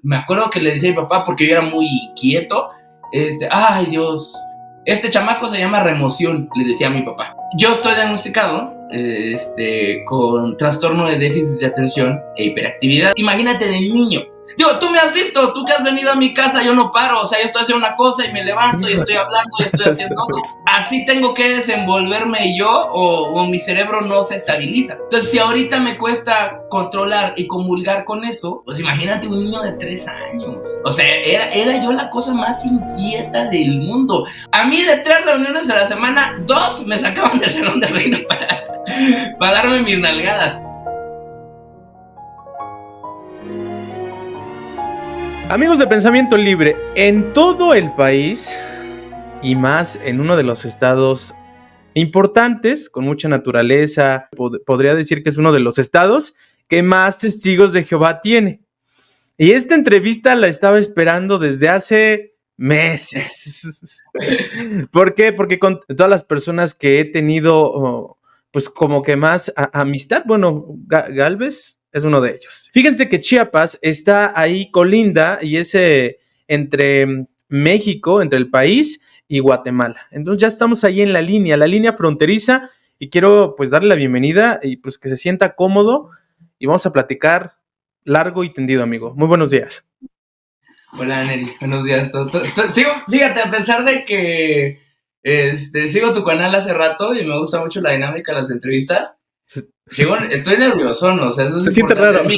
Me acuerdo que le decía a mi papá, porque yo era muy inquieto, ay Dios, este chamaco se llama remoción, le decía a mi papá. Yo estoy diagnosticado con trastorno de déficit de atención e hiperactividad. Imagínate de niño. Digo, tú me has visto, tú que has venido a mi casa, yo no paro, o sea, yo estoy haciendo una cosa y me levanto y estoy hablando y estoy haciendo otra. Así tengo que desenvolverme yo o mi cerebro no se estabiliza. Entonces, si ahorita me cuesta controlar y comulgar con eso, pues imagínate un niño de 3 años. O sea, era yo la cosa más inquieta del mundo. A mí de 3 reuniones a la semana, 2 me sacaban del salón de reino para darme mis nalgadas. Amigos de Pensamiento Libre, en todo el país y más en uno de los estados importantes, con mucha naturaleza, podría decir que es uno de los estados que más testigos de Jehová tiene. Y esta entrevista la estaba esperando desde hace meses. ¿Por qué? Porque con todas las personas que he tenido, pues como que más amistad, bueno, Galvez es uno de ellos. Fíjense que Chiapas está ahí colinda y es entre México, entre el país y Guatemala. Entonces ya estamos ahí en la línea fronteriza, y quiero pues darle la bienvenida y pues que se sienta cómodo y vamos a platicar largo y tendido, amigo. Muy buenos días. Hola, Neri, buenos días. Sigo, fíjate, a pesar de que sigo tu canal hace rato y me gusta mucho la dinámica de las entrevistas, estoy nervioso, ¿no? O sea, eso es Se siente importante. raro.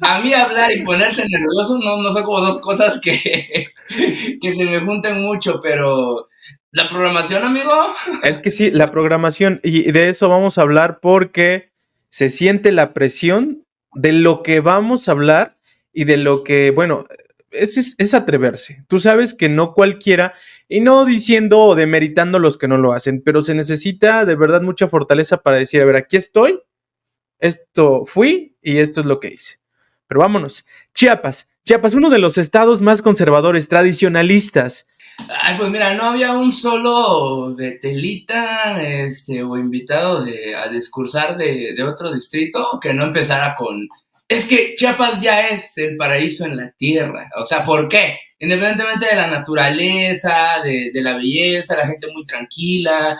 A mí hablar y ponerse nervioso no son como dos cosas que se me junten mucho, pero la programación, amigo. Es que sí, la programación, y de eso vamos a hablar porque se siente la presión de lo que vamos a hablar y de lo que, bueno, es atreverse. Tú sabes que no cualquiera, y no diciendo o demeritando los que no lo hacen, pero se necesita de verdad mucha fortaleza para decir, a ver, aquí estoy, esto fui y esto es lo que hice. Pero vámonos. Chiapas, uno de los estados más conservadores, tradicionalistas. Ay, pues mira, no había un solo de telita, o invitado a discursar de otro distrito que no empezara con, es que Chiapas ya es el paraíso en la tierra. O sea, ¿por qué? Independientemente de la naturaleza, de la belleza, la gente muy tranquila,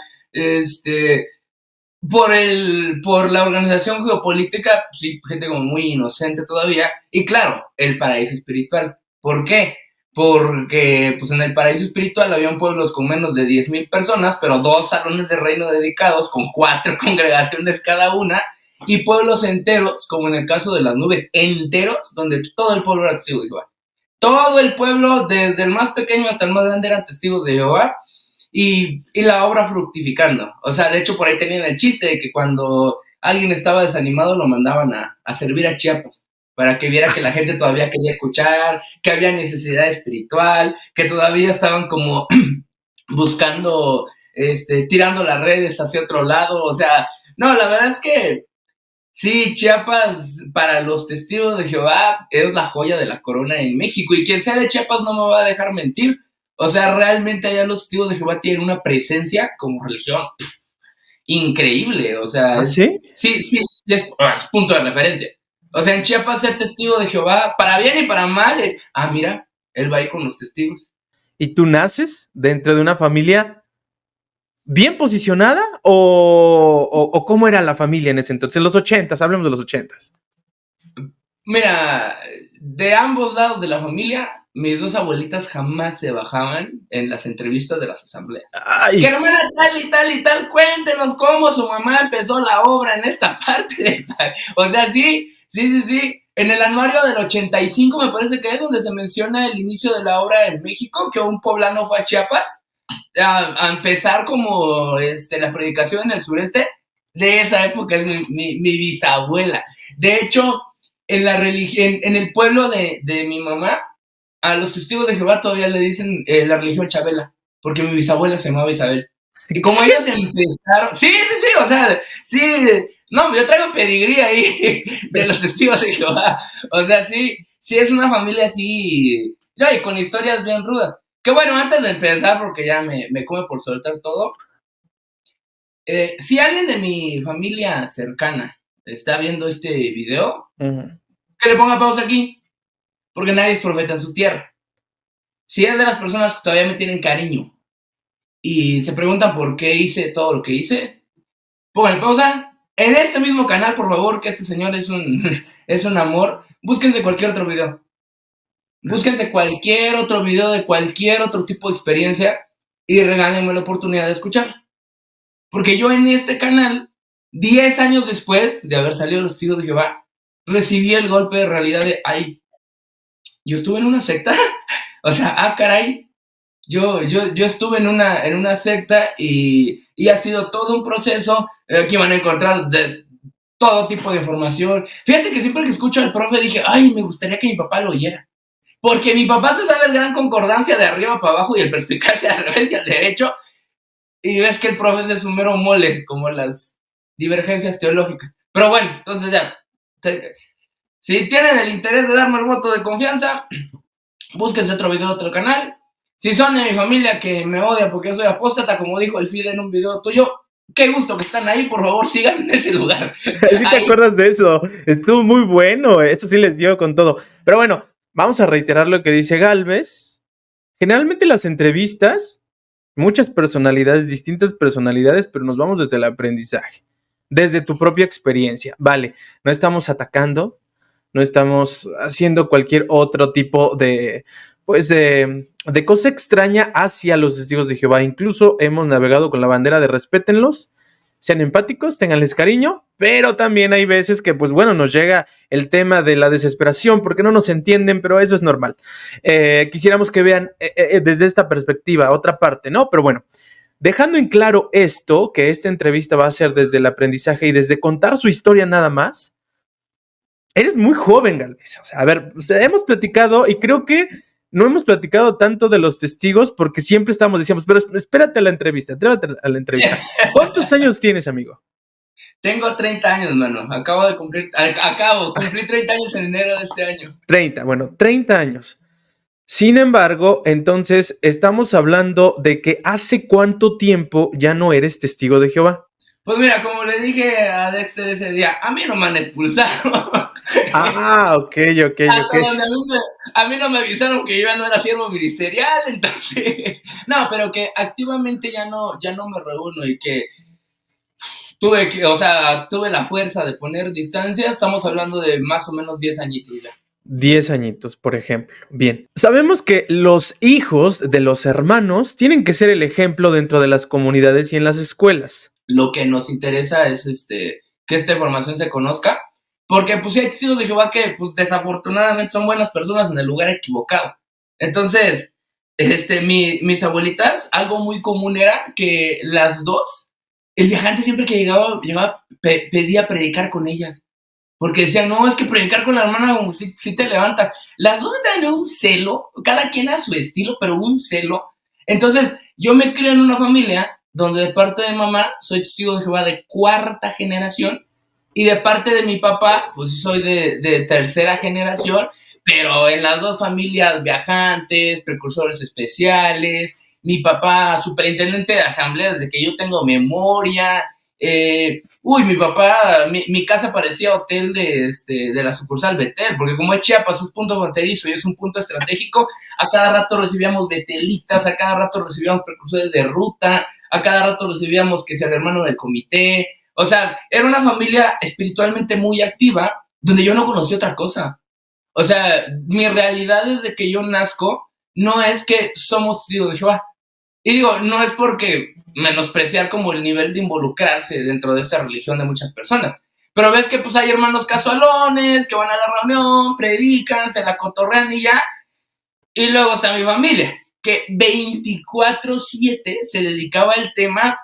por la organización geopolítica, sí, gente como muy inocente todavía, y claro, el paraíso espiritual. ¿Por qué? Porque pues en el paraíso espiritual había pueblos con menos de 10,000 personas, pero 2 salones de reino dedicados con 4 congregaciones cada una, y pueblos enteros, como en el caso de las nubes, enteros, donde todo el pueblo era testigo de Jehová. Todo el pueblo, desde el más pequeño hasta el más grande, eran testigos de Jehová, y la obra fructificando. O sea, de hecho, por ahí tenían el chiste de que cuando alguien estaba desanimado lo mandaban a servir a Chiapas, para que viera que la gente todavía quería escuchar, que había necesidad espiritual, que todavía estaban como buscando, tirando las redes hacia otro lado. O sea, no, la verdad es que sí, Chiapas para los testigos de Jehová es la joya de la corona en México, y quien sea de Chiapas no me va a dejar mentir. O sea, realmente allá los testigos de Jehová tienen una presencia como religión increíble. O sea, ¿Ah, sí? es punto de referencia. O sea, en Chiapas ser testigo de Jehová, para bien y para mal, mira, él va ahí con los testigos. ¿Y tú naces dentro de una familia bien posicionada o cómo era la familia en ese entonces? En los 80s, hablemos de los 80s. Mira, de ambos lados de la familia, mis 2 abuelitas jamás se bajaban en las entrevistas de las asambleas. Que ¡Ay! hermana tal y tal y tal, cuéntenos cómo su mamá empezó la obra en esta parte del país. O sea, sí. En el anuario del 85 me parece que es donde se menciona el inicio de la obra en México, que un poblano fue a Chiapas a empezar como la predicación en el sureste. De esa época es mi bisabuela. De hecho, en la religión, en el pueblo de mi mamá, a los testigos de Jehová todavía le dicen la religión Chabela, porque mi bisabuela se llamaba Isabel. Y como ellos empezaron, sí, o sea, sí, no, yo traigo pedigrí ahí de los testigos de Jehová. O sea, sí es una familia así, no, y con historias bien rudas. Que bueno, antes de empezar, porque ya me come por soltar todo, si alguien de mi familia cercana está viendo este video, Uh-huh. que le ponga pausa aquí. porque nadie es profeta en su tierra. Si es de las personas que todavía me tienen cariño y se preguntan por qué hice todo lo que hice, pongan pausa. En este mismo canal, por favor, que este señor es es un amor, búsquense cualquier otro video. Búsquense cualquier otro video de cualquier otro tipo de experiencia y regálenme la oportunidad de escuchar. Porque yo en este canal, 10 años después de haber salido de los Testigos de Jehová, recibí el golpe de realidad de, ay, yo estuve en una secta. O sea, caray, yo estuve en una secta y ha sido todo un proceso. Aquí van a encontrar de todo tipo de información. Fíjate que siempre que escucho al profe dije, ay, me gustaría que mi papá lo oyera. Porque mi papá se sabe el gran concordancia de arriba para abajo y el perspicacia al revés y al derecho. Y ves que el profe es un mero mole, como las divergencias teológicas. Pero bueno, entonces ya. Si tienen el interés de darme el voto de confianza, búsquense otro video de otro canal. Si son de mi familia que me odia porque yo soy apóstata, como dijo el Fide en un video tuyo, qué gusto que están ahí, por favor, sigan en ese lugar. ¿Sí te acuerdas de eso? Estuvo muy bueno, eso sí les dio con todo. Pero bueno, vamos a reiterar lo que dice Gálvez. Generalmente las entrevistas, muchas personalidades, distintas personalidades, pero nos vamos desde el aprendizaje, desde tu propia experiencia. Vale, no estamos atacando, no estamos haciendo cualquier otro tipo de, pues, de cosa extraña hacia los testigos de Jehová. Incluso hemos navegado con la bandera de respétenlos, sean empáticos, ténganles cariño, pero también hay veces que, pues bueno, nos llega el tema de la desesperación porque no nos entienden, pero eso es normal. Quisiéramos que vean desde esta perspectiva, otra parte, ¿no? Pero bueno, dejando en claro esto, que esta entrevista va a ser desde el aprendizaje y desde contar su historia nada más, eres muy joven, Gálvez. O sea, a ver, hemos platicado y creo que no hemos platicado tanto de los testigos porque siempre decíamos, pero espérate a la entrevista, ¿Cuántos años tienes, amigo? Tengo 30 años, mano. Cumplí 30 años en enero de este año. 30 años. Sin embargo, entonces estamos hablando de que ¿hace cuánto tiempo ya no eres testigo de Jehová? Pues mira, como le dije a Dexter ese día, a mí no me han expulsado. Ok. A mí no me avisaron que yo ya no era siervo ministerial, entonces... No, pero que activamente ya no me reúno y que tuve la fuerza de poner distancia. Estamos hablando de más o menos 10 añitos ya. 10 añitos, por ejemplo. Bien, sabemos que los hijos de los hermanos tienen que ser el ejemplo dentro de las comunidades y en las escuelas. Lo que nos interesa es que esta información se conozca, porque pues sí hay testigos de Jehová que pues desafortunadamente son buenas personas en el lugar equivocado. Entonces, mis abuelitas, algo muy común era que las dos, el viajante siempre que llegaba pedía predicar con ellas. Porque decían, no, es que predicar con la hermana como si te levanta. Las dos tenían un celo, cada quien a su estilo, pero un celo. Entonces, yo me crié en una familia donde de parte de mamá soy testigo de Jehová de 4ª generación y de parte de mi papá, pues sí soy de 3ª generación, pero en las dos familias viajantes, precursores especiales, mi papá superintendente de asamblea desde que yo tengo memoria. Mi papá, mi casa parecía hotel de la sucursal Betel, porque como es Chiapas, es punto fronterizo y es un punto estratégico, a cada rato recibíamos betelitas, a cada rato recibíamos precursores de ruta, a cada rato recibíamos que sea el hermano del comité. O sea, era una familia espiritualmente muy activa, donde yo no conocí otra cosa. O sea, mi realidad desde que yo nazco no es que somos testigos de Jehová. Y digo, no es porque menospreciar como el nivel de involucrarse dentro de esta religión de muchas personas. Pero ves que pues hay hermanos casualones que van a la reunión, predican, se la cotorrean y ya. Y luego está mi familia, que 24/7 se dedicaba al tema,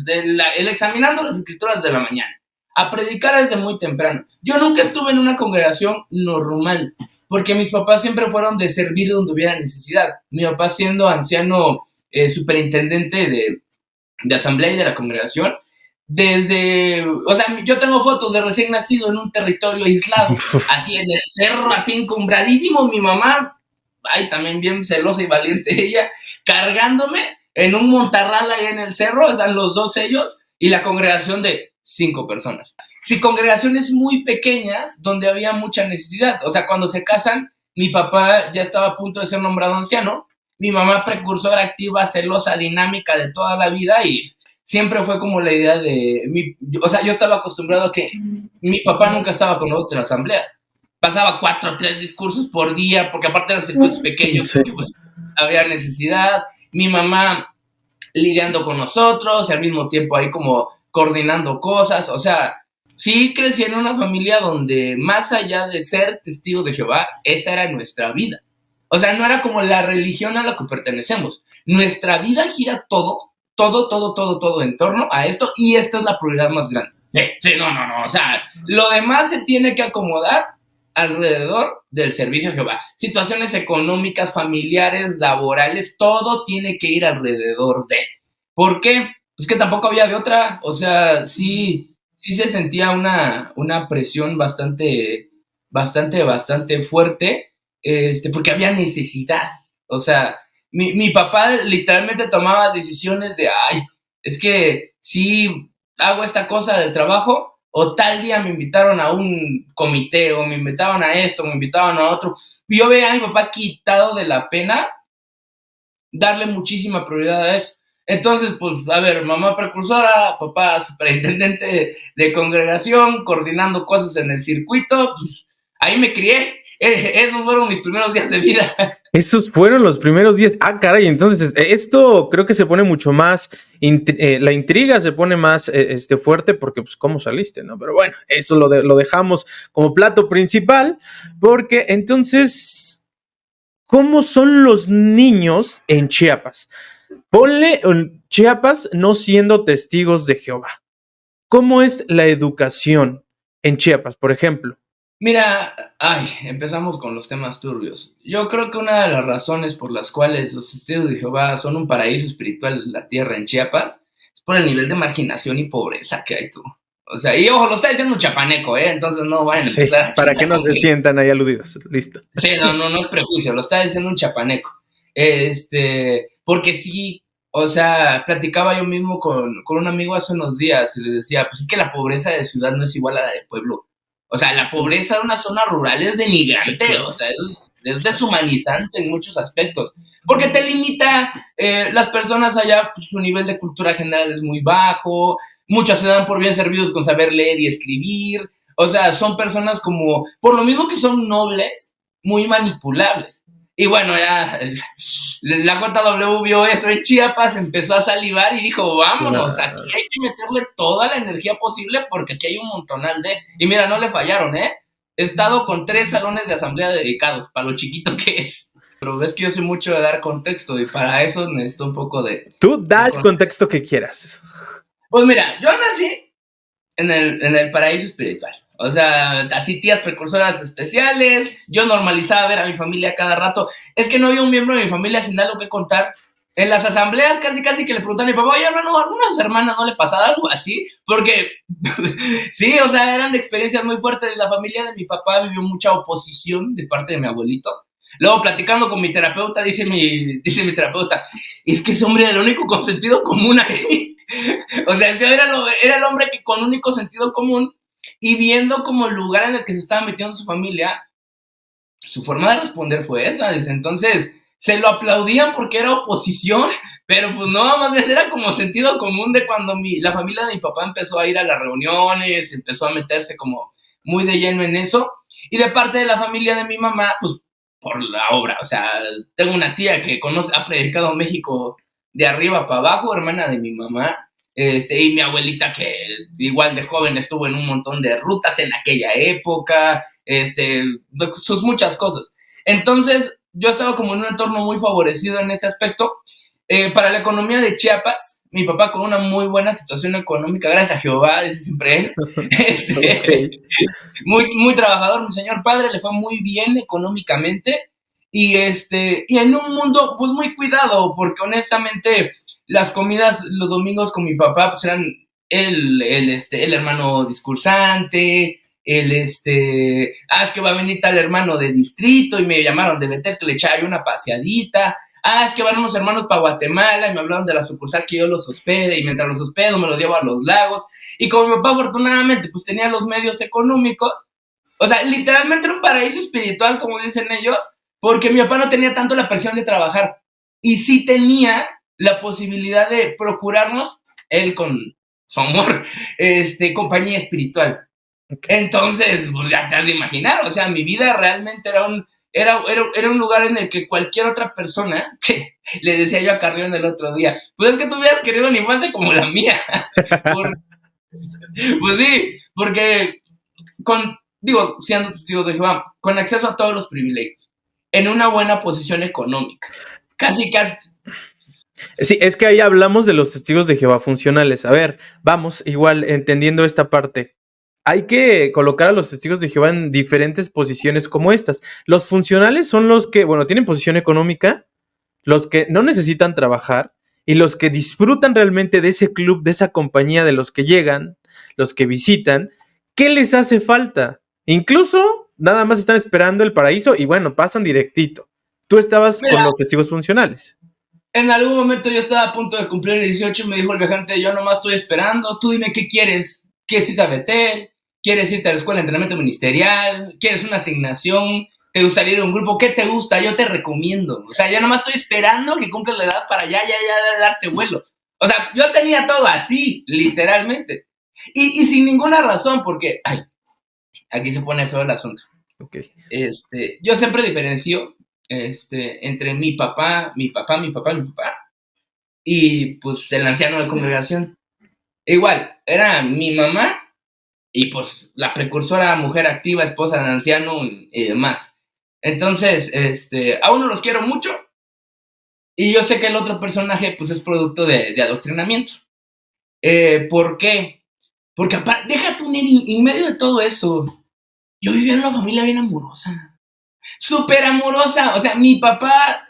el examinando las escrituras de la mañana, a predicar desde muy temprano. Yo nunca estuve en una congregación normal, porque mis papás siempre fueron de servir donde hubiera necesidad. Mi papá siendo anciano superintendente de asamblea y de la congregación, yo tengo fotos de recién nacido en un territorio aislado, así en el cerro, así encumbradísimo, mi mamá, también bien celosa y valiente ella, cargándome en un montarral ahí en el cerro, están los dos sellos, y la congregación de 5 personas. Sí, congregaciones muy pequeñas donde había mucha necesidad, o sea, cuando se casan, mi papá ya estaba a punto de ser nombrado anciano, mi mamá precursora activa, celosa, dinámica de toda la vida y siempre fue como la idea de, o sea, yo estaba acostumbrado a que mi papá nunca estaba con nosotros en la asamblea. Pasaba 4 o 3 discursos por día, porque aparte eran circuitos pequeños, Sí. pues había necesidad. Mi mamá lidiando con nosotros y al mismo tiempo ahí como coordinando cosas. O sea, sí crecí en una familia donde más allá de ser testigos de Jehová, esa era nuestra vida. O sea, no era como la religión a la que pertenecemos. Nuestra vida gira todo en torno a esto y esta es la prioridad más grande. Sí, no. O sea, lo demás se tiene que acomodar alrededor del servicio a Jehová. Situaciones económicas, familiares, laborales, todo tiene que ir alrededor de. ¿Por qué? Pues que tampoco había de otra. O sea, sí se sentía una presión bastante fuerte, porque había necesidad. O sea, mi papá literalmente tomaba decisiones de, ay, es que si hago esta cosa del trabajo, o tal día me invitaron a un comité, o me invitaban a esto, me invitaban a otro. Y yo veía a mi papá quitado de la pena darle muchísima prioridad a eso. Entonces, pues, a ver, mamá precursora, papá superintendente de congregación, coordinando cosas en el circuito, pues, ahí me crié. Esos fueron mis primeros días de vida. Esos fueron los primeros días. Ah, caray, entonces esto creo que se pone mucho más, la intriga se pone más fuerte porque, pues, ¿cómo saliste, no? Pero bueno, eso lo dejamos como plato principal, porque entonces, ¿cómo son los niños en Chiapas? Ponle Chiapas no siendo testigos de Jehová. ¿Cómo es la educación en Chiapas, por ejemplo? Mira, empezamos con los temas turbios. Yo creo que una de las razones por las cuales los testigos de Jehová son un paraíso espiritual en la tierra en Chiapas es por el nivel de marginación y pobreza que hay tú. O sea, y ojo, lo está diciendo un chapaneco, entonces no vayan a empezar a para que no se sientan ahí aludidos. Listo. Sí, no es prejuicio, lo está diciendo un chapaneco. Porque sí, o sea, platicaba yo mismo con un amigo hace unos días y le decía, pues es que la pobreza de ciudad no es igual a la de pueblo. O sea, la pobreza de una zona rural es denigrante, o sea, es deshumanizante en muchos aspectos, porque te limita, las personas allá, pues su nivel de cultura general es muy bajo, muchas se dan por bien servidos con saber leer y escribir, o sea, son personas como, por lo mismo que son nobles, muy manipulables. Y bueno, ya la JW vio eso en Chiapas, empezó a salivar y dijo, vámonos, aquí hay que meterle toda la energía posible porque aquí hay un montonal de... Y mira, no le fallaron, He estado con 3 salones de asamblea dedicados, para lo chiquito que es. Pero ves que yo sé mucho de dar contexto y para eso necesito un poco de... Tú da el contexto que quieras. Pues mira, yo nací en el paraíso espiritual. O sea, así tías precursoras especiales, yo normalizaba ver a mi familia cada rato. Es que no había un miembro de mi familia sin algo que contar. En las asambleas casi que le preguntan a mi papá, oye, hermano, ¿a alguna de sus hermanas no le pasaba algo así? Porque, sí, o sea, eran de experiencias muy fuertes. La familia de mi papá vivió mucha oposición de parte de mi abuelito. Luego, platicando con mi terapeuta, dice mi terapeuta, es que ese hombre era el único con sentido común ahí. O sea, era el hombre que con único sentido común y viendo como el lugar en el que se estaba metiendo su familia, su forma de responder fue esa. Dice, entonces, se lo aplaudían porque era oposición, pero pues no, más bien era como sentido común de cuando la familia de mi papá empezó a ir a las reuniones, empezó a meterse como muy de lleno en eso. Y de parte de la familia de mi mamá, pues por la obra. O sea, tengo una tía que ha predicado México de arriba para abajo, hermana de mi mamá. Y mi abuelita que igual de joven estuvo en un montón de rutas en aquella época, sus muchas cosas. Entonces, yo estaba como en un entorno muy favorecido en ese aspecto. Para la economía de Chiapas, mi papá con una muy buena situación económica, gracias a Jehová, dice siempre él, okay. Muy trabajador, mi señor padre, le fue muy bien económicamente, y en un mundo pues muy cuidado, porque honestamente las comidas los domingos con mi papá pues eran el hermano discursante, es que va a venir tal hermano de distrito y me llamaron de Betel que le echaba una paseadita. Es que van unos hermanos para Guatemala y me hablaron de la sucursal que yo los hospede y mientras los hospedo me los llevo a los lagos. Y como mi papá afortunadamente pues tenía los medios económicos, O sea, literalmente era un paraíso espiritual, como dicen ellos, porque mi papá no tenía tanto la presión de trabajar. Y sí tenía la posibilidad de procurarnos, él con su amor, compañía espiritual. Okay. Entonces, pues ya te has de imaginar, o sea, mi vida realmente era un lugar en el que cualquier otra persona, que le decía yo a Carrión el otro día, pues es que tú hubieras querido una infancia como la mía. Por, pues sí, porque siendo testigo de Jehová, con acceso a todos los privilegios, en una buena posición económica, casi. Sí, es que ahí hablamos de los testigos de Jehová funcionales. A ver, vamos, igual entendiendo esta parte. Hay que colocar a los testigos de Jehová en diferentes posiciones como estas. Los funcionales son los que, bueno, tienen posición económica, los que no necesitan trabajar y los que disfrutan realmente de ese club, de esa compañía, de los que llegan, los que visitan. ¿Qué les hace falta? Incluso nada más están esperando el paraíso y bueno, pasan directito. Tú estabas con Mira, los testigos funcionales. en algún momento yo estaba a punto de cumplir 18 y me dijo el viajante, yo nomás estoy esperando, tú dime qué quieres. ¿Quieres irte a Betel? ¿Quieres irte a la escuela de entrenamiento ministerial? ¿Quieres una asignación? ¿Te gustaría ir a un grupo? ¿Qué te gusta? Yo te recomiendo. O sea, ya nomás estoy esperando que cumpla la edad para ya darte vuelo. O sea, yo tenía todo así, literalmente. Y sin ninguna razón, porque, ay, aquí se pone feo el asunto. Okay. Yo siempre diferencio entre mi papá, y pues el anciano de congregación. Igual, era mi mamá y pues la precursora mujer activa, esposa del anciano y demás. Entonces, a uno los quiero mucho y yo sé que el otro personaje pues es producto de adoctrinamiento. ¿Por qué? Porque aparte, deja poner en medio de todo eso, yo vivía en una familia bien amorosa. Súper amorosa, o sea, mi papá,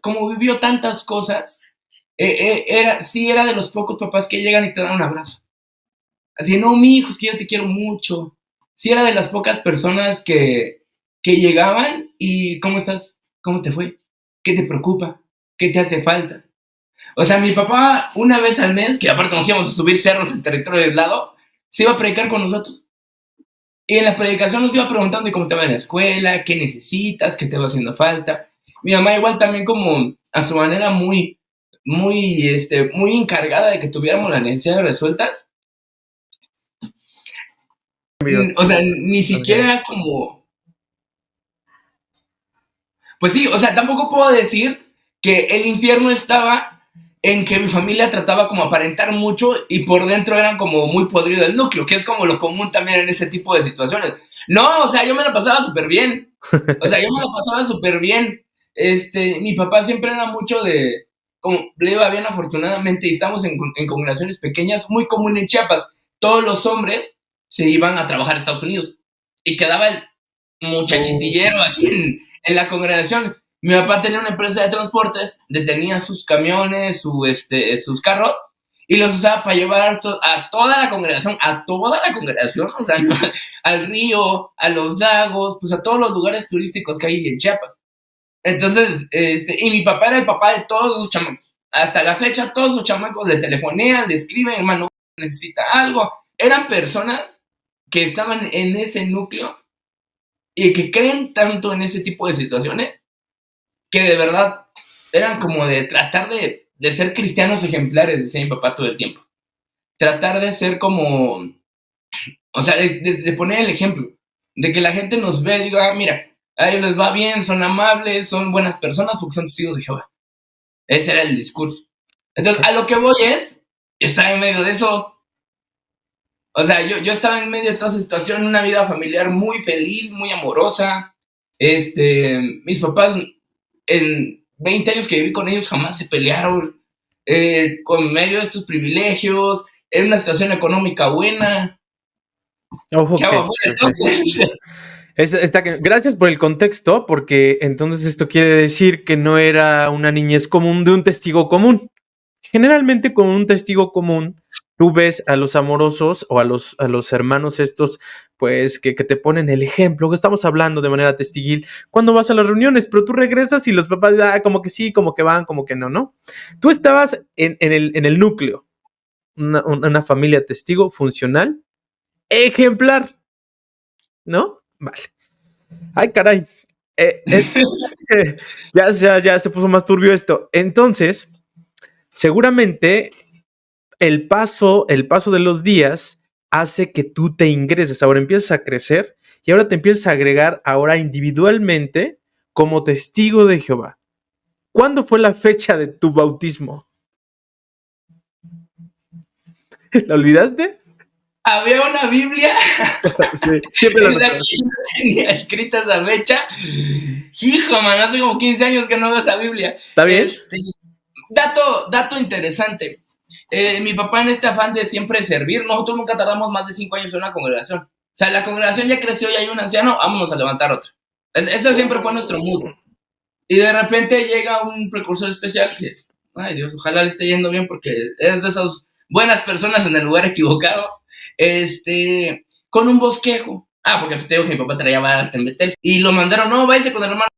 como vivió tantas cosas, era de los pocos papás que llegan y te dan un abrazo. Así, no, mi hijo, es que yo te quiero mucho. Sí, era de las pocas personas que llegaban y, ¿cómo estás? ¿Cómo te fue? ¿Qué te preocupa? ¿Qué te hace falta? O sea, mi papá, una vez al mes, que aparte nos íbamos a subir cerros en territorio aislado, se iba a predicar con nosotros. Y en la predicación nos iba preguntando cómo te va en la escuela, qué necesitas, qué te va haciendo falta. Mi mamá igual también como a su manera muy encargada de que tuviéramos las necesidades resueltas. O sea, ni siquiera como... Pues sí, o sea, tampoco puedo decir que el infierno estaba en que mi familia trataba como aparentar mucho y por dentro eran como muy podrido el núcleo, que es como lo común también en ese tipo de situaciones. No, o sea, yo me la pasaba súper bien. O sea, yo me la pasaba súper bien. Mi papá siempre era mucho de, como le iba bien afortunadamente y estamos en congregaciones pequeñas, muy común en Chiapas. Todos los hombres se iban a trabajar a Estados Unidos y quedaba el muchachitillero aquí en la congregación. Mi papá tenía una empresa de transportes, detenía sus camiones, sus carros, y los usaba para llevar a toda la congregación, o sea, al río, a los lagos, pues a todos los lugares turísticos que hay en Chiapas. Entonces, y mi papá era el papá de todos los chamacos. Hasta la fecha, todos los chamacos le telefonean, le escriben, hermano, necesita algo. Eran personas que estaban en ese núcleo y que creen tanto en ese tipo de situaciones que de verdad eran como de tratar de ser cristianos ejemplares, decía mi papá todo el tiempo. Tratar de ser como, o sea, de poner el ejemplo, de que la gente nos ve y diga, mira, a ellos les va bien, son amables, son buenas personas porque son testigos de Jehová. Ese era el discurso. Entonces, a lo que voy es, estar en medio de eso. O sea, yo estaba en medio de toda esa situación, una vida familiar muy feliz, muy amorosa. Mis papás, en 20 años que viví con ellos, jamás se pelearon. Con medio de estos privilegios, en una situación económica buena. ¿Qué hago afuera entonces? Gracias por el contexto, porque entonces esto quiere decir que no era una niñez común de un testigo común. Generalmente con un testigo común, tú ves a los amorosos o a los hermanos estos, pues que te ponen el ejemplo, que estamos hablando de manera testiguil, cuando vas a las reuniones, pero tú regresas y los papás, como que sí, como que van, como que no, ¿no? Tú estabas en el núcleo, una familia testigo funcional, ejemplar, ¿no? Vale. Ay, caray. Eh, eh, ya se puso más turbio esto. Entonces, seguramente el paso de los días hace que tú te ingreses. Ahora empiezas a crecer y ahora te empiezas a agregar ahora individualmente como testigo de Jehová. ¿Cuándo fue la fecha de tu bautismo? ¿La olvidaste? Había una Biblia Sí, siempre la en la que recuerdo. yo tenía escrita esa fecha. Hijo, man, hace como 15 años que no veo esa Biblia. ¿Está bien? Dato interesante. Mi papá en este afán de siempre servir, nosotros nunca tardamos más de 5 años en una congregación. O sea, la congregación ya creció y hay un anciano, vámonos a levantar otra. Eso siempre fue nuestro mood. Y de repente llega un precursor especial que, ay Dios, ojalá le esté yendo bien porque es de esas buenas personas en el lugar equivocado, con un bosquejo. Porque te digo que mi papá traía varas en Betel. Y lo mandaron, no, váyase con el hermano,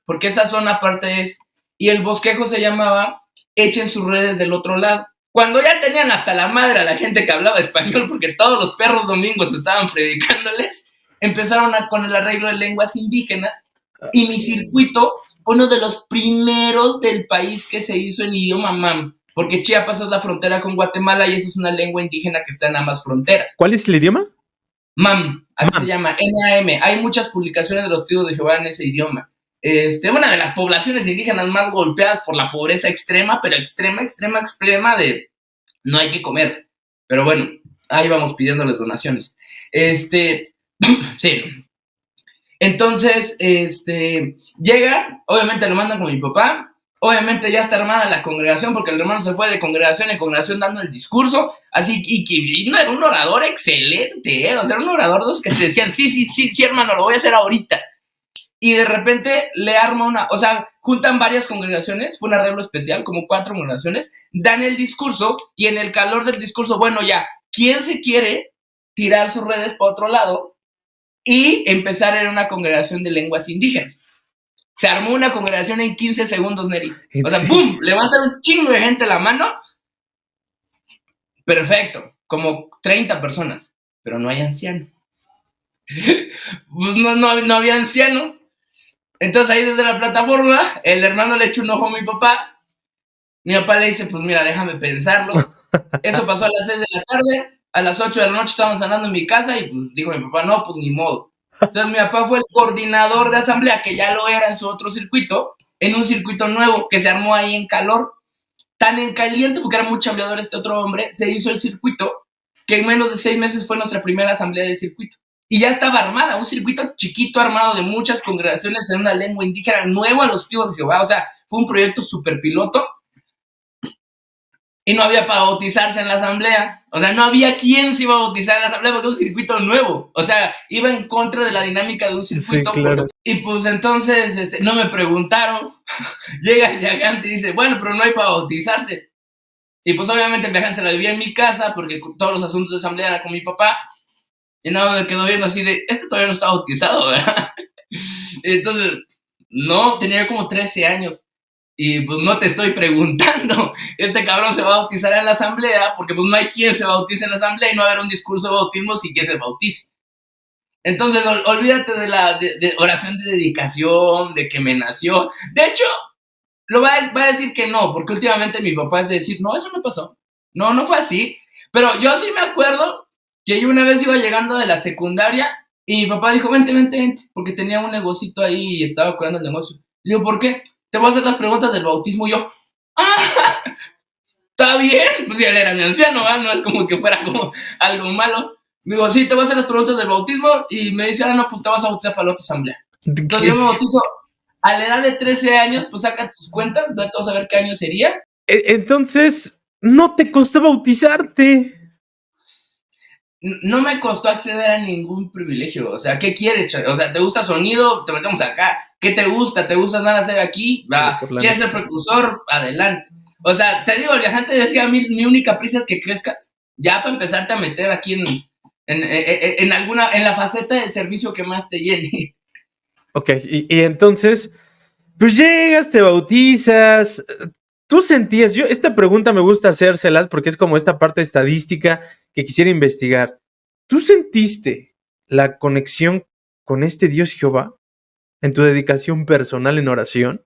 porque esa zona aparte es, y el bosquejo se llamaba Echen sus redes del otro lado. Cuando ya tenían hasta la madre a la gente que hablaba español, porque todos los perros domingos estaban predicándoles, empezaron con el arreglo de lenguas indígenas, y mi circuito fue uno de los primeros del país que se hizo en idioma mam, porque Chiapas es la frontera con Guatemala y esa es una lengua indígena que está en ambas fronteras. ¿Cuál es el idioma? Mam, así Mam. se llama, M-A-M. Hay muchas publicaciones de los testigos de Jehová en ese idioma. Una de las poblaciones indígenas más golpeadas por la pobreza extrema, pero extrema de no hay que comer. Pero bueno, ahí vamos pidiéndoles donaciones. Sí. Entonces, llega, obviamente lo mandan con mi papá, obviamente ya está armada la congregación, porque el hermano se fue de congregación en congregación dando el discurso, así y no era un orador excelente, o sea, era un orador de los que te decían, sí, hermano, lo voy a hacer ahorita. Y de repente le arma juntan varias congregaciones, fue un arreglo especial, como 4 congregaciones, dan el discurso, y en el calor del discurso, bueno, ya, ¿quién se quiere tirar sus redes para otro lado y empezar en una congregación de lenguas indígenas? Se armó una congregación en 15 segundos, Neri. O sea, ¡pum! Levantan un chingo de gente la mano. Perfecto. Como 30 personas. Pero no hay anciano. No había anciano. Entonces ahí desde la plataforma, el hermano le echa un ojo a mi papá. Mi papá le dice, pues mira, déjame pensarlo. Eso pasó a las 6 de la tarde. A las 8 de la noche estábamos cenando en mi casa y pues dijo mi papá, no, pues ni modo. Entonces mi papá fue el coordinador de asamblea, que ya lo era en su otro circuito, en un circuito nuevo que se armó ahí en calor, tan en caliente, porque era muy chambeador este otro hombre, se hizo el circuito, que en menos de 6 meses fue nuestra primera asamblea del circuito. Y ya estaba armada, un circuito chiquito armado de muchas congregaciones en una lengua indígena, nuevo a los testigos de Jehová, o sea, fue un proyecto súper piloto. Y no había para bautizarse en la asamblea. O sea, no había quien se iba a bautizar en la asamblea porque era un circuito nuevo. O sea, iba en contra de la dinámica de un circuito. Sí, claro. Y pues entonces no me preguntaron. Llega el viajante y dice, bueno, pero no hay para bautizarse. Y pues obviamente el viajante se la vivía en mi casa porque todos los asuntos de asamblea eran con mi papá. Y nada, me quedó viendo así de, todavía no está bautizado, ¿verdad? Entonces, no, tenía como 13 años. Y pues no te estoy preguntando, este cabrón se va a bautizar en la asamblea, porque pues no hay quien se bautice en la asamblea y no va a haber un discurso de bautismo sin que se bautice. Entonces, olvídate de oración de dedicación, de que me nació. De hecho, va a decir que no, porque últimamente mi papá es de decir, no, eso no pasó. No fue así. Pero yo sí me acuerdo que yo una vez iba llegando de la secundaria y mi papá dijo, vente, porque tenía un negocito ahí y estaba cuidando el negocio. Le digo, ¿por qué? Te voy a hacer las preguntas del bautismo. Y yo, está bien. Pues ya él era mi anciano, ¿verdad? No es como que fuera como algo malo. Me digo, sí, te voy a hacer las preguntas del bautismo. Y me dice, no, pues te vas a bautizar para la otra asamblea. Entonces yo me bautizo a la edad de 13 años, pues saca tus cuentas, vete a saber qué año sería. Entonces, no te costó bautizarte. No me costó acceder a ningún privilegio. O sea, ¿qué quieres? O sea, ¿te gusta sonido? Te metemos acá. ¿Qué te gusta? ¿Te gusta nada hacer aquí? Va. ¿Quieres ser precursor? Adelante. O sea, te digo, el viajante decía, mi única prisa es que crezcas. Ya para empezarte a meter aquí en la faceta de servicio que más te llene. Ok, y entonces, pues llegas, te bautizas. ¿Tú sentías? Esta pregunta me gusta hacérselas porque es como esta parte estadística que quisiera investigar. ¿Tú sentiste la conexión con este Dios Jehová en tu dedicación personal en oración?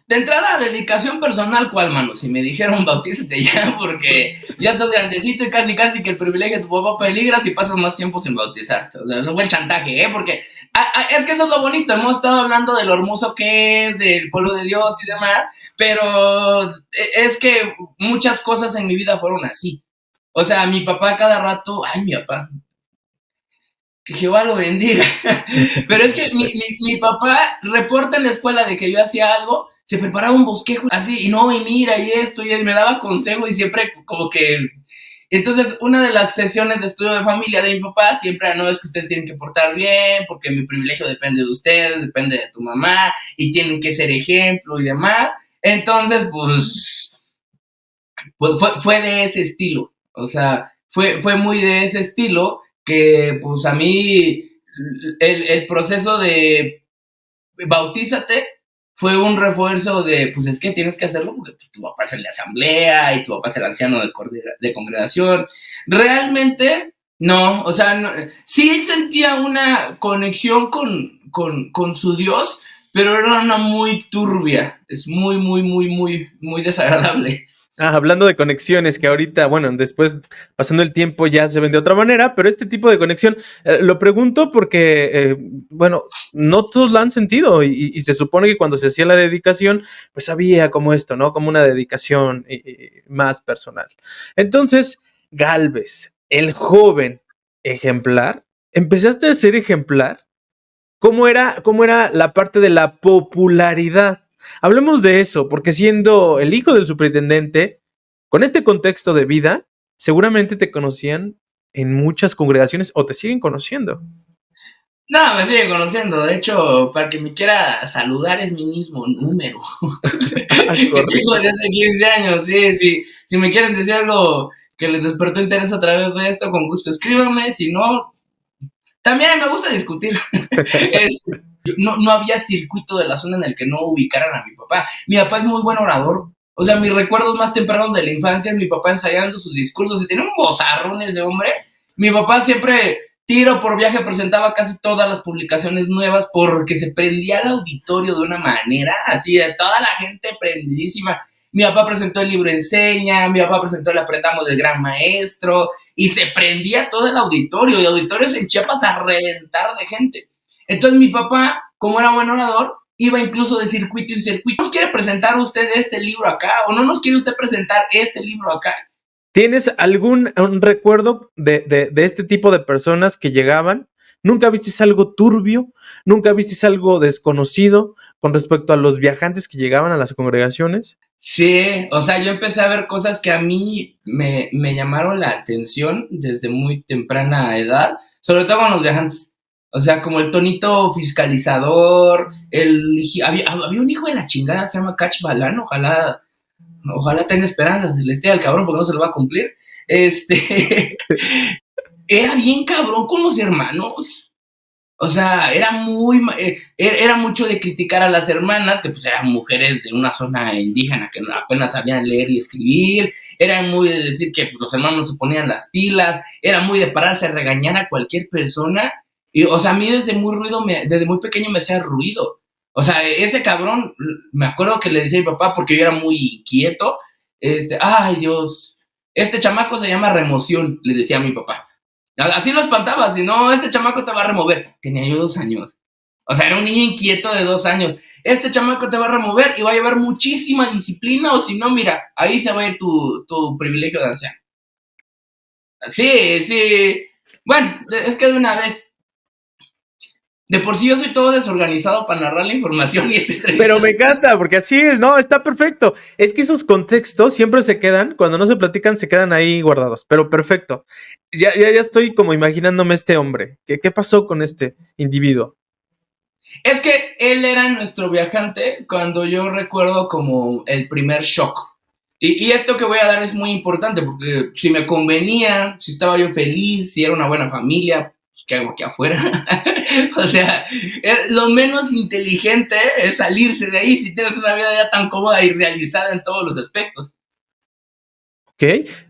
De entrada, dedicación personal, ¿cuál, mano? Si me dijeron bautízate ya, porque ya estás grandecito y casi que el privilegio de tu papá peligra si pasas más tiempo sin bautizarte. O sea, eso fue el chantaje, ¿eh? Porque es que eso es lo bonito. Hemos estado hablando de lo hermoso que es, del pueblo de Dios y demás, pero es que muchas cosas en mi vida fueron así. O sea, mi papá cada rato, ay, mi papá, que Jehová lo bendiga. Pero es que mi papá reporta en la escuela de que yo hacía algo, se preparaba un bosquejo así, y no, y mira, y esto, y me daba consejo, y siempre como que... Entonces, una de las sesiones de estudio de familia de mi papá siempre era, no, es que ustedes tienen que portar bien, porque mi privilegio depende de ustedes, depende de tu mamá, y tienen que ser ejemplo y demás. Entonces, pues fue de ese estilo. O sea, fue muy de ese estilo que pues a mí el proceso de bautízate fue un refuerzo de, pues es que tienes que hacerlo porque pues, tu papá es el de asamblea y tu papá es el anciano de congregación. Realmente, no, o sea, no, sí sentía una conexión con su Dios, pero era una muy turbia, es muy desagradable. Hablando de conexiones que ahorita, bueno, después pasando el tiempo ya se ven de otra manera, pero este tipo de conexión, lo pregunto porque, bueno, no todos la han sentido y se supone que cuando se hacía la dedicación, pues había como esto, ¿no? Como una dedicación más personal. Entonces, Gálvez, el joven ejemplar, ¿empezaste a ser ejemplar? Cómo era la parte de la popularidad? Hablemos de eso, porque siendo el hijo del superintendente, con este contexto de vida, seguramente te conocían en muchas congregaciones o te siguen conociendo. No, me sigue conociendo. De hecho, para que me quiera saludar es mi mismo número. Que tengo desde 15 años, sí, sí. Si me quieren decir algo que les despertó interés a través de esto, con gusto escríbanme. Si no, también me gusta discutir. No había circuito de la zona en el que no ubicaran a mi papá. Mi papá es muy buen orador. O sea, mis recuerdos más tempranos de la infancia es mi papá ensayando sus discursos y tenía un vozarrón ese hombre. Mi papá siempre, tiro por viaje, presentaba casi todas las publicaciones nuevas porque se prendía el auditorio de una manera así, de toda la gente prendidísima. Mi papá presentó el libro Enseña, mi papá presentó el Aprendamos del Gran Maestro y se prendía todo el auditorio y auditorios en Chiapas a reventar de gente. Entonces mi papá, como era buen orador, iba incluso de circuito en circuito. ¿Nos quiere presentar usted este libro acá? ¿O no nos quiere usted presentar este libro acá? ¿Tienes algún un recuerdo de este tipo de personas que llegaban? ¿Nunca viste algo turbio? ¿Nunca viste algo desconocido con respecto a los viajantes que llegaban a las congregaciones? Sí, o sea, yo empecé a ver cosas que a mí me llamaron la atención desde muy temprana edad, sobre todo con los viajantes. O sea, como el tonito fiscalizador, había un hijo de la chingada, se llama Cach Balán, ojalá tenga esperanzas, le esté al cabrón porque no se lo va a cumplir. Era bien cabrón con los hermanos. O sea, era mucho de criticar a las hermanas, que pues eran mujeres de una zona indígena que apenas sabían leer y escribir. Era muy de decir que pues, los hermanos se ponían las pilas. Era muy de pararse a regañar a cualquier persona. Y, o sea, a mí desde muy pequeño me hacía ruido. O sea, ese cabrón, me acuerdo que le decía a mi papá, porque yo era muy inquieto, ay Dios, este chamaco se llama remoción, le decía a mi papá. Así lo espantaba, si no, este chamaco te va a remover. Tenía yo 2 años. O sea, era un niño inquieto de 2 años. Este chamaco te va a remover y va a llevar muchísima disciplina, o si no, mira, ahí se va a ir tu privilegio de anciano. Sí, sí. Bueno, es que de una vez. De por sí yo soy todo desorganizado para narrar la información y Pero me encanta, porque así es, no, está perfecto. Es que esos contextos siempre se quedan, cuando no se platican, se quedan ahí guardados, pero perfecto. Ya estoy como imaginándome este hombre. ¿Qué pasó con este individuo? Es que él era nuestro viajante cuando yo recuerdo como el primer shock. Y esto que voy a dar es muy importante porque si me convenía, si estaba yo feliz, si era una buena familia, pues, ¿qué hago aquí afuera? O sea, lo menos inteligente es salirse de ahí si tienes una vida ya tan cómoda y realizada en todos los aspectos. Ok,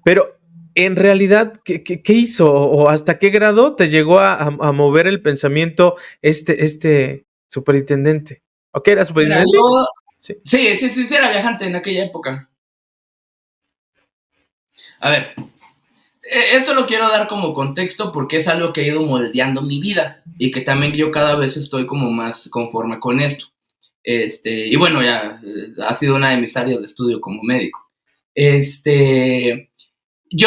pero en realidad, ¿qué hizo? ¿O hasta qué grado te llegó a mover el pensamiento este superintendente? ¿O qué era Mira, superintendente? yo, Sí. sí era viajante en aquella época. A ver, esto lo quiero dar como contexto porque es algo que ha ido moldeando mi vida y que también yo cada vez estoy como más conforme con esto. Y bueno, ya ha sido una de mis áreas de estudio como médico. Yo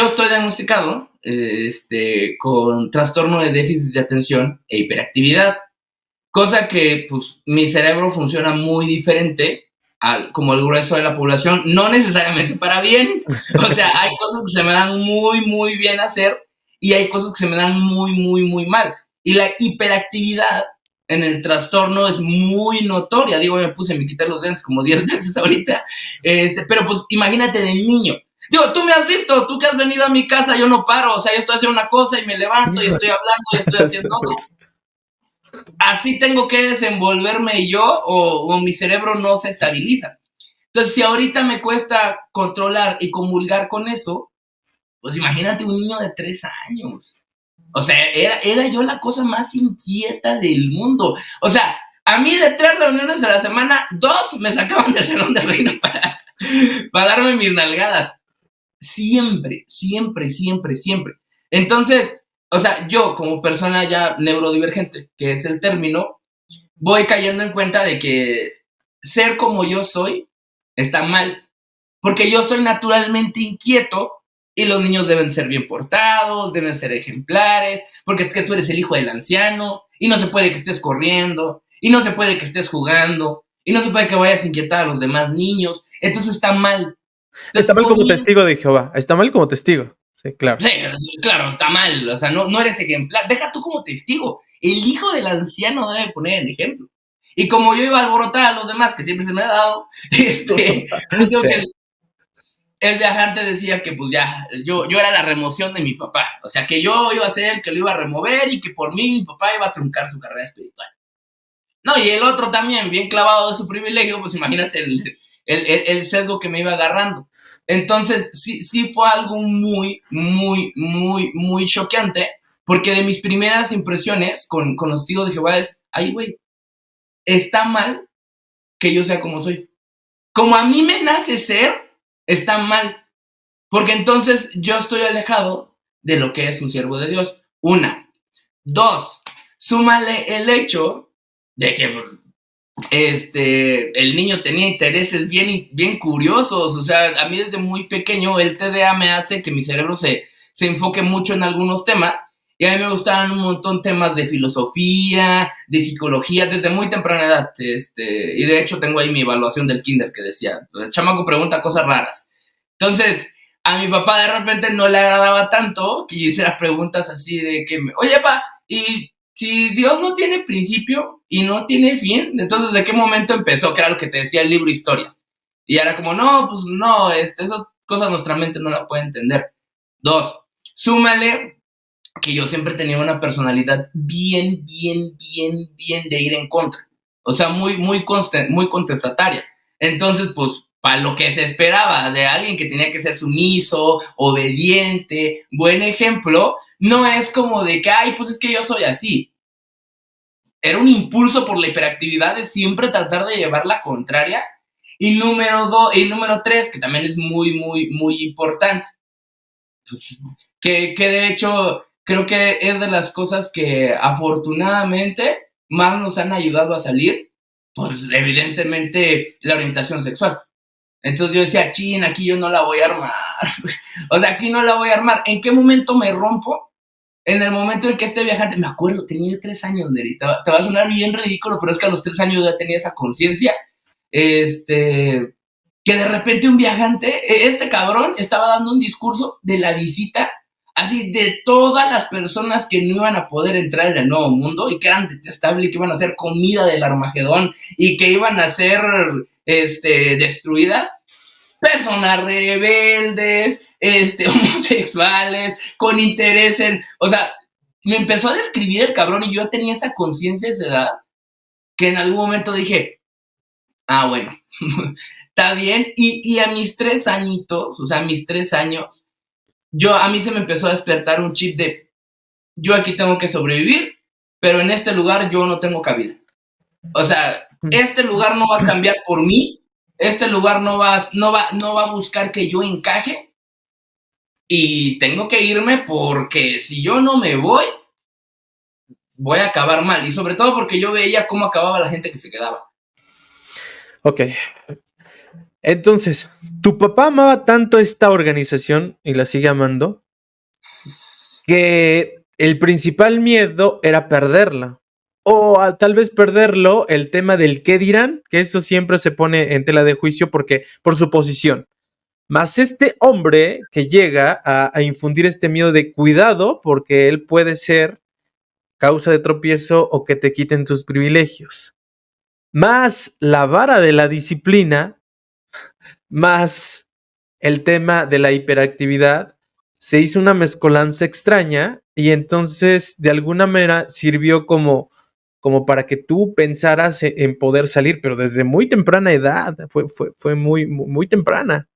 estoy diagnosticado con trastorno de déficit de atención e hiperactividad, cosa que pues mi cerebro funciona muy diferente como el grueso de la población, no necesariamente para bien. O sea, hay cosas que se me dan muy bien hacer y hay cosas que se me dan muy mal. Y la hiperactividad en el trastorno es muy notoria. Digo, me quité los dientes como 10 veces ahorita. Pero pues imagínate de niño. Digo, tú me has visto, tú que has venido a mi casa, yo no paro. O sea, yo estoy haciendo una cosa y me levanto y estoy hablando y estoy haciendo otra. Así tengo que desenvolverme yo o mi cerebro no se estabiliza. Entonces, si ahorita me cuesta controlar y comulgar con eso, pues imagínate un niño de 3 años. O sea, era yo la cosa más inquieta del mundo. O sea, a mí de 3 reuniones a la semana, 2 me sacaban del salón de reina para darme mis nalgadas. Siempre. Entonces, o sea, yo como persona ya neurodivergente, que es el término, voy cayendo en cuenta de que ser como yo soy está mal, porque yo soy naturalmente inquieto y los niños deben ser bien portados, deben ser ejemplares, porque es que tú eres el hijo del anciano y no se puede que estés corriendo y no se puede que estés jugando y no se puede que vayas a inquietar a los demás niños, entonces está mal. Está Entonces, mal como testigo de Jehová. Está mal como testigo. Sí, claro. sí, claro, está mal, o sea, no eres ejemplar, deja tú como testigo, el hijo del anciano debe poner el ejemplo. Y como yo iba a alborotar a los demás, que siempre se me ha dado, pues digo Sí. que el viajante decía que pues ya, yo era la remoción de mi papá, o sea, que yo iba a ser el que lo iba a remover y que por mí mi papá iba a truncar su carrera espiritual. No, y el otro también, bien clavado de su privilegio, pues imagínate el sesgo que me iba agarrando. Entonces, sí fue algo muy choqueante, porque de mis primeras impresiones con los testigos de Jehová es, ay, güey, está mal que yo sea como soy. Como a mí me nace ser, está mal, porque entonces yo estoy alejado de lo que es un siervo de Dios. Una. Dos, súmale el hecho de que el niño tenía intereses bien curiosos, o sea, a mí desde muy pequeño el TDA me hace que mi cerebro se enfoque mucho en algunos temas, y a mí me gustaban un montón temas de filosofía, de psicología, desde muy temprana edad, y de hecho tengo ahí mi evaluación del kinder que decía, el chamaco pregunta cosas raras. Entonces, a mi papá de repente no le agradaba tanto que yo hiciera preguntas así de que, oye, pa, y si Dios no tiene principio y no tiene fin, entonces ¿de qué momento empezó? Que era lo que te decía el libro Historias. Y era como, no, pues no, esas cosas nuestra mente no la puede entender. Dos, súmale que yo siempre tenía una personalidad bien de ir en contra. O sea, muy contestataria. Entonces, pues, para lo que se esperaba de alguien que tenía que ser sumiso, obediente, buen ejemplo, no es como de que, ay, pues es que yo soy así. Era un impulso por la hiperactividad de siempre tratar de llevar la contraria. Y número tres, que también es muy importante, pues, que de hecho creo que es de las cosas que afortunadamente más nos han ayudado a salir, pues evidentemente la orientación sexual. Entonces yo decía, chin, aquí yo no la voy a armar. O sea, aquí no la voy a armar. ¿En qué momento me rompo? En el momento en que este viajante, me acuerdo, tenía 3 años, Neri, te va a sonar bien ridículo, pero es que a los 3 años ya tenía esa conciencia, que de repente un viajante, este cabrón estaba dando un discurso de la visita, así, de todas las personas que no iban a poder entrar en el nuevo mundo y que eran detestables y que iban a ser comida del Armagedón y que iban a ser, destruidas. Personas rebeldes, homosexuales, con interés en, o sea, me empezó a describir el cabrón y yo tenía esa conciencia de esa edad que en algún momento dije, ah, bueno, está bien, y a mis 3 añitos, o sea, a mis 3 años, a mí se me empezó a despertar un chip de, yo aquí tengo que sobrevivir, pero en este lugar yo no tengo cabida. O sea, este lugar no va a cambiar por mí, este lugar no va a buscar que yo encaje, y tengo que irme porque si yo no me voy a acabar mal. Y sobre todo porque yo veía cómo acababa la gente que se quedaba. Ok. Entonces, tu papá amaba tanto esta organización y la sigue amando que el principal miedo era perderla. O tal vez perderlo, el tema del qué dirán, que eso siempre se pone en tela de juicio porque por su posición. Más este hombre que llega a infundir este miedo de cuidado porque él puede ser causa de tropiezo o que te quiten tus privilegios. Más la vara de la disciplina, más el tema de la hiperactividad, se hizo una mezcolanza extraña y entonces de alguna manera sirvió como para que tú pensaras en poder salir, pero desde muy temprana edad, fue muy temprana.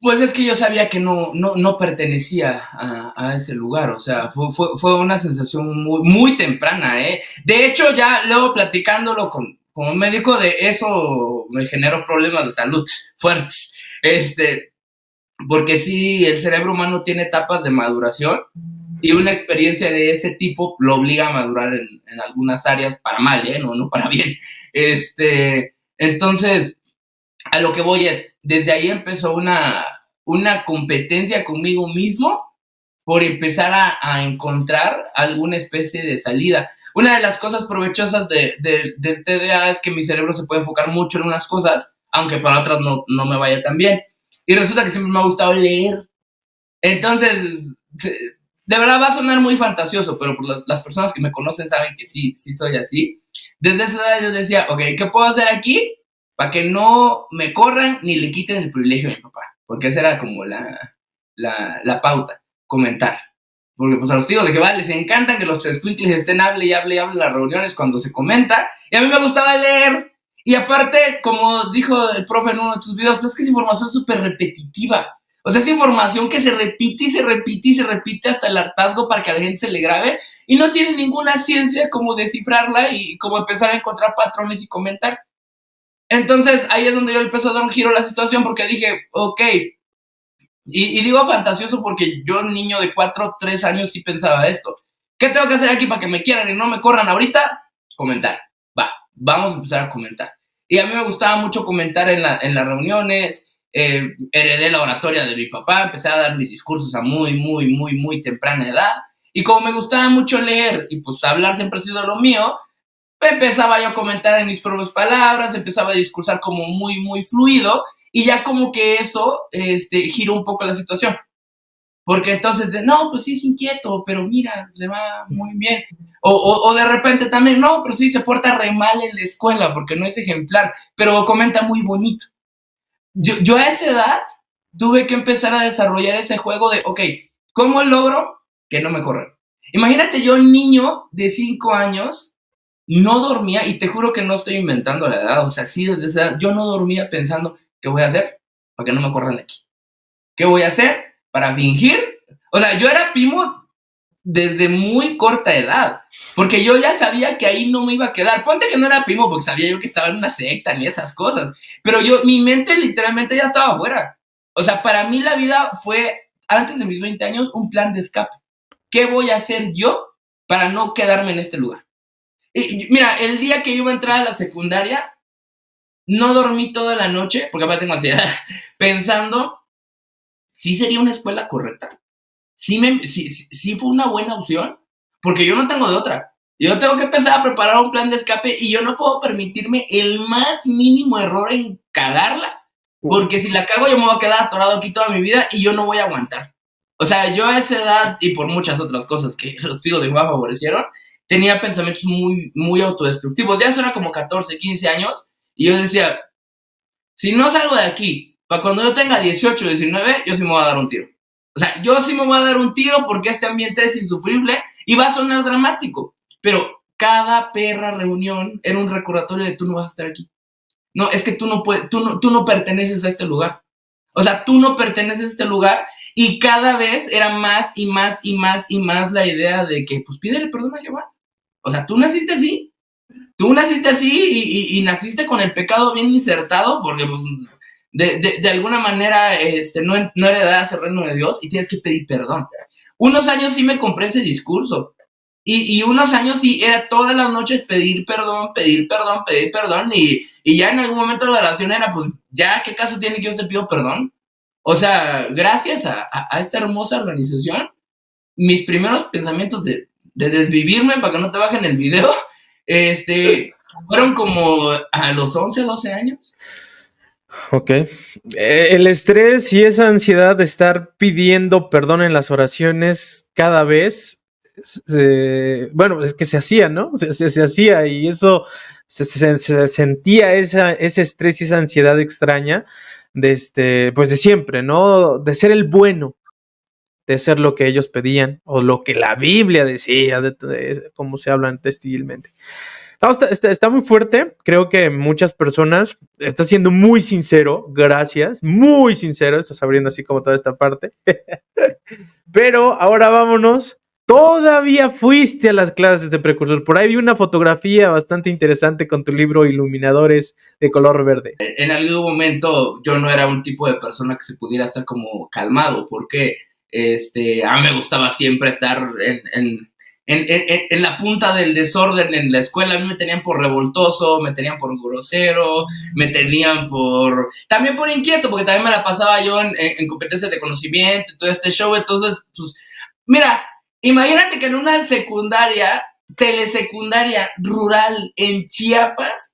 Pues es que yo sabía que no pertenecía a ese lugar, o sea, fue una sensación muy temprana, ¿eh? De hecho, ya luego platicándolo con un médico, de eso me generó problemas de salud fuertes, porque sí, el cerebro humano tiene etapas de maduración, y una experiencia de ese tipo lo obliga a madurar en algunas áreas para mal, ¿eh? No para bien. Entonces, a lo que voy es, desde ahí empezó una competencia conmigo mismo por empezar a encontrar alguna especie de salida. Una de las cosas provechosas del TDA es que mi cerebro se puede enfocar mucho en unas cosas, aunque para otras no me vaya tan bien. Y resulta que siempre me ha gustado leer. Entonces, de verdad va a sonar muy fantasioso, pero las personas que me conocen saben que sí soy así. Desde esa edad yo decía, ok, ¿qué puedo hacer aquí para que no me corran ni le quiten el privilegio a mi papá? Porque esa era como la pauta, comentar. Porque pues a los tíos de Jehová les encanta que los escuincles estén hable y hable en las reuniones cuando se comenta. Y a mí me gustaba leer. Y aparte, como dijo el profe en uno de tus videos, pues es que es información súper repetitiva. O sea, es información que se repite y se repite y se repite hasta el hartazgo para que a la gente se le grabe. Y no tiene ninguna ciencia como descifrarla y como empezar a encontrar patrones y comentar. Entonces, ahí es donde yo empecé a dar un giro a la situación porque dije, ok. Y digo fantasioso porque yo, niño de 4, 3 años, sí pensaba esto. ¿Qué tengo que hacer aquí para que me quieran y no me corran ahorita? Comentar. Vamos a empezar a comentar. Y a mí me gustaba mucho comentar en las reuniones. Heredé la oratoria de mi papá, empecé a dar mis discursos a muy temprana edad. Y como me gustaba mucho leer y pues hablar siempre ha sido lo mío, empezaba yo a comentar en mis propias palabras, empezaba a discursar como muy fluido, y ya como que eso giró un poco la situación. Porque entonces, no, pues sí es inquieto, pero mira, le va muy bien. O de repente también, no, pero sí se porta re mal en la escuela porque no es ejemplar, pero comenta muy bonito. Yo a esa edad tuve que empezar a desarrollar ese juego de, ok, ¿cómo logro que no me corran? Imagínate yo, un niño de 5 años, no dormía, y te juro que no estoy inventando la edad, o sea, sí, desde esa edad, yo no dormía pensando, ¿qué voy a hacer para que no me corran de aquí? ¿Qué voy a hacer para fingir? O sea, yo era primo desde muy corta edad, porque yo ya sabía que ahí no me iba a quedar. Ponte que no era primo porque sabía yo que estaba en una secta ni esas cosas, pero mi mente literalmente ya estaba afuera. O sea, para mí la vida fue, antes de mis 20 años, un plan de escape. ¿Qué voy a hacer yo para no quedarme en este lugar? Y mira, el día que yo iba a entrar a la secundaria, no dormí toda la noche, porque aparte tengo ansiedad, pensando, ¿sí sería una escuela correcta? ¿Sí fue una buena opción? Porque yo no tengo de otra. Yo tengo que empezar a preparar un plan de escape y yo no puedo permitirme el más mínimo error en cagarla, porque si la cago yo me voy a quedar atorado aquí toda mi vida y yo no voy a aguantar. O sea, yo a esa edad, y por muchas otras cosas que los tíos de Jehová favorecieron, tenía pensamientos muy autodestructivos. Ya eso era como 14, 15 años, y yo decía, si no salgo de aquí, para cuando yo tenga 18, 19, yo sí me voy a dar un tiro. O sea, yo sí me voy a dar un tiro porque este ambiente es insufrible y va a sonar dramático. Pero cada perra reunión era un recordatorio de tú no vas a estar aquí. No, es que tú no puedes, tú no perteneces a este lugar. O sea, tú no perteneces a este lugar y cada vez era más y más y más y más la idea de que, pues pídele perdón a Jehová. O sea, tú naciste así y naciste con el pecado bien insertado porque pues, de alguna manera no heredas el reino de Dios y tienes que pedir perdón. Unos años sí me compré ese discurso y unos años sí era todas las noches pedir perdón, pedir perdón, pedir perdón y ya en algún momento la oración era pues ya, ¿qué caso tiene que yo te pido perdón? O sea, gracias a esta hermosa organización, mis primeros pensamientos de desvivirme para que no te bajen el video, fueron como a los 11, 12 años. Ok. El estrés y esa ansiedad de estar pidiendo perdón en las oraciones cada vez, bueno, es que se hacía, ¿no? Se hacía y eso se sentía ese estrés y esa ansiedad extraña pues de siempre, ¿no? De ser el bueno, de ser lo que ellos pedían o lo que la Biblia decía, como se hablan textilmente. No, está muy fuerte. Creo que muchas personas, está siendo muy sincero, gracias, muy sincero, estás abriendo así como toda esta parte. Pero ahora vámonos. Todavía fuiste a las clases de precursor. Por ahí vi una fotografía bastante interesante con tu libro Iluminadores de color verde. En algún momento yo no era un tipo de persona que se pudiera estar como calmado, porque a mí me gustaba siempre estar en la punta del desorden en la escuela. A mí me tenían por revoltoso, me tenían por grosero, me tenían también por inquieto, porque también me la pasaba yo en competencias de conocimiento y todo este show. Entonces, pues, mira, imagínate que en una telesecundaria rural en Chiapas,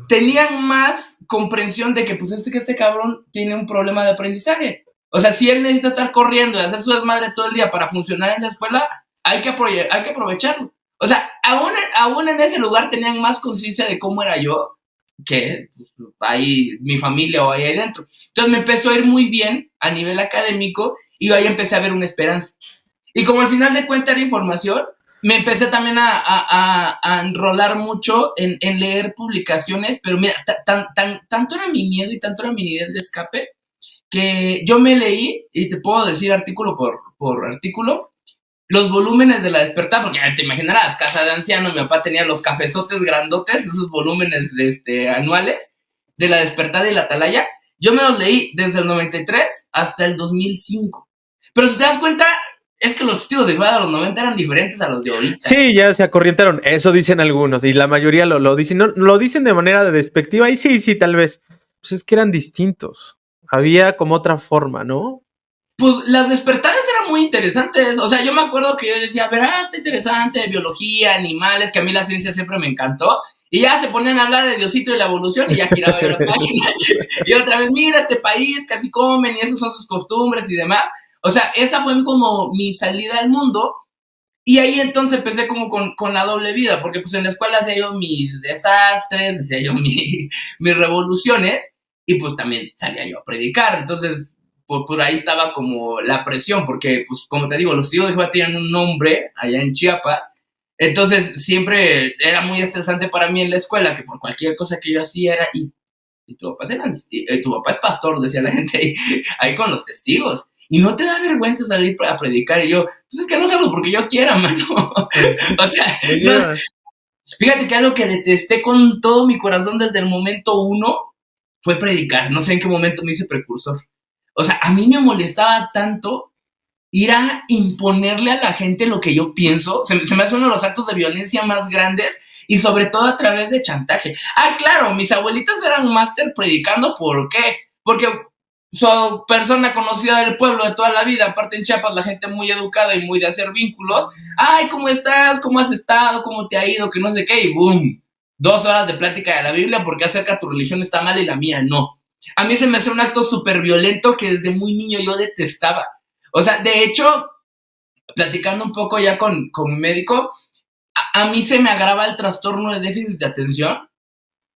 tenían más comprensión de que pues este cabrón tiene un problema de aprendizaje. O sea, si él necesita estar corriendo y hacer su desmadre todo el día para funcionar en la escuela, hay que aprovecharlo. O sea, aún en ese lugar tenían más conciencia de cómo era yo que pues, ahí mi familia o ahí dentro. Entonces me empezó a ir muy bien a nivel académico y ahí empecé a ver una esperanza. Y como al final de cuentas era información, me empecé también a enrolar mucho en leer publicaciones, pero mira, tanto era mi miedo y tanto era mi nivel de escape, que yo me leí, y te puedo decir artículo por artículo, los volúmenes de La Despertar, porque ya te imaginarás, casa de anciano, mi papá tenía los cafezotes grandotes, esos volúmenes anuales, de La Despertar y La Atalaya. Yo me los leí desde el 93 hasta el 2005. Pero si te das cuenta, es que los estilos de Jehová de los 90 eran diferentes a los de ahorita. Sí, ya se acorrientaron. Eso dicen algunos. Y la mayoría lo dicen. No, lo dicen de manera despectiva. Y sí, tal vez. Pues es que eran distintos. Había como otra forma, ¿no? Pues las despertares eran muy interesantes. O sea, yo me acuerdo que yo decía, verá, está interesante, biología, animales, que a mí la ciencia siempre me encantó. Y ya se ponían a hablar de Diosito y la evolución y ya giraba yo la página. Y otra vez, mira, este país, casi comen y esas son sus costumbres y demás. O sea, esa fue como mi salida al mundo. Y ahí entonces empecé como con la doble vida, porque pues en la escuela hacía yo mis desastres, hacía yo mis revoluciones, y pues también salía yo a predicar. Entonces, por ahí estaba como la presión, porque pues como te digo, los Testigos de Jehová tienen un nombre allá en Chiapas. Entonces siempre era muy estresante para mí en la escuela, que por cualquier cosa que yo hacía era, y tu papá es pastor, decía la gente ahí con los testigos. Y no te da vergüenza salir a predicar. Y yo, pues es que no salgo porque yo quiera, mano. O sea, no, fíjate que algo que detesté con todo mi corazón desde el momento 1 fue predicar. No sé en qué momento me hice precursor. O sea, a mí me molestaba tanto ir a imponerle a la gente lo que yo pienso. Se me hace uno de los actos de violencia más grandes y sobre todo a través de chantaje. Ah, claro, mis abuelitas eran un máster predicando. ¿Por qué? Porque soy persona conocida del pueblo de toda la vida, aparte en Chiapas la gente muy educada y muy de hacer vínculos. Ay, ¿cómo estás? ¿Cómo has estado? ¿Cómo te ha ido? Que no sé qué, y boom, 2 horas de plática de la Biblia porque acerca tu religión está mal y la mía no. A mí se me hace un acto súper violento que desde muy niño yo detestaba. O sea, de hecho, platicando un poco ya con mi médico, a mí se me agrava el trastorno de déficit de atención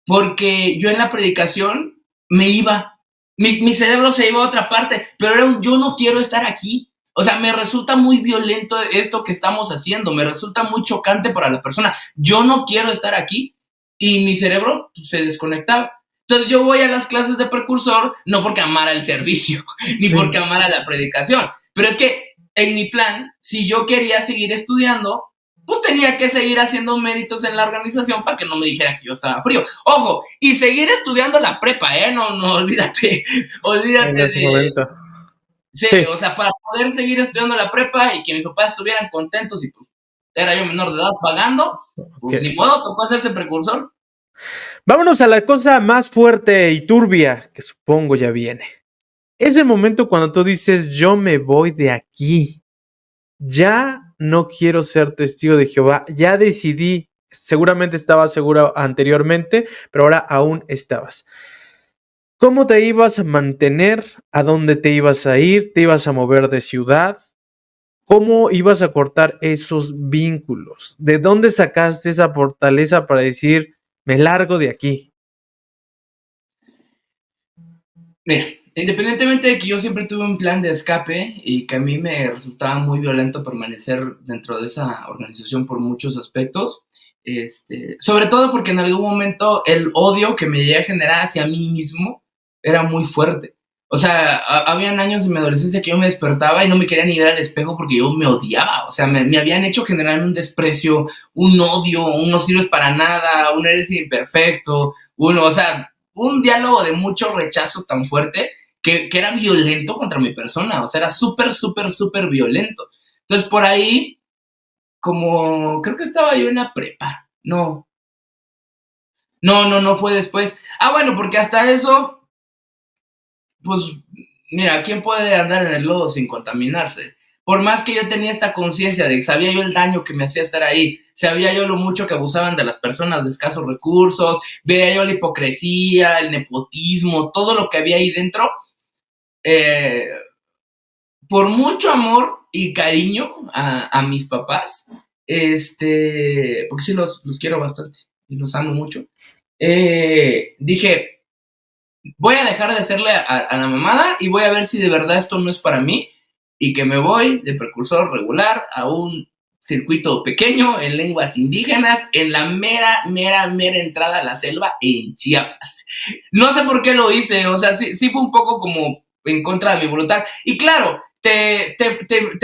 porque yo en la predicación me iba. Mi cerebro se iba a otra parte, pero era yo no quiero estar aquí. O sea, me resulta muy violento esto que estamos haciendo, me resulta muy chocante para la persona. Yo no quiero estar aquí y mi cerebro pues, se desconectaba. Entonces yo voy a las clases de precursor no porque amara el servicio, ni Sí. porque amara la predicación, pero es que en mi plan, si yo quería seguir estudiando, pues tenía que seguir haciendo méritos en la organización para que no me dijeran que yo estaba frío. Ojo, y seguir estudiando la prepa, no, olvídate, En olvídate ese de... momento. Sí, Sí. o sea, para poder seguir estudiando la prepa y que mis papás estuvieran contentos y pues era yo menor de edad pagando, pues Ok. ni modo, tocó hacerse precursor. Vámonos a la cosa más fuerte y turbia que supongo ya viene. Ese momento cuando tú dices, yo me voy de aquí, ya no quiero ser testigo de Jehová, ya decidí, seguramente estaba seguro anteriormente, pero ahora aún estabas. ¿Cómo te ibas a mantener? ¿A dónde te ibas a ir? ¿Te ibas a mover de ciudad? ¿Cómo ibas a cortar esos vínculos? ¿De dónde sacaste esa fortaleza para decir, me largo de aquí? Mira, independientemente de que yo siempre tuve un plan de escape y que a mí me resultaba muy violento permanecer dentro de esa organización por muchos aspectos, sobre todo porque en algún momento el odio que me llegué a generar hacia mí mismo era muy fuerte. O sea, habían años en mi adolescencia que yo me despertaba y no me quería ni ver al espejo porque yo me odiaba. O sea, me habían hecho generar un desprecio, un odio, un no sirves para nada, un eres imperfecto, o sea, un diálogo de mucho rechazo tan fuerte que era violento contra mi persona, o sea, era súper, súper, súper violento. Entonces, por ahí, como, creo que estaba yo en la prepa, no fue después. Ah, bueno, porque hasta eso, pues, mira, ¿quién puede andar en el lodo sin contaminarse? Por más que yo tenía esta conciencia de que sabía yo el daño que me hacía estar ahí, sabía yo lo mucho que abusaban de las personas de escasos recursos, veía yo la hipocresía, el nepotismo, todo lo que había ahí dentro, eh, por mucho amor y cariño a mis papás, porque sí los quiero bastante y los amo mucho, dije, voy a dejar de hacerle a la mamada y voy a ver si de verdad esto no es para mí y que me voy de precursor regular a un circuito pequeño en lenguas indígenas en la mera entrada a la selva en Chiapas. No sé por qué lo hice, o sea, sí fue un poco como en contra de mi voluntad. Y claro, te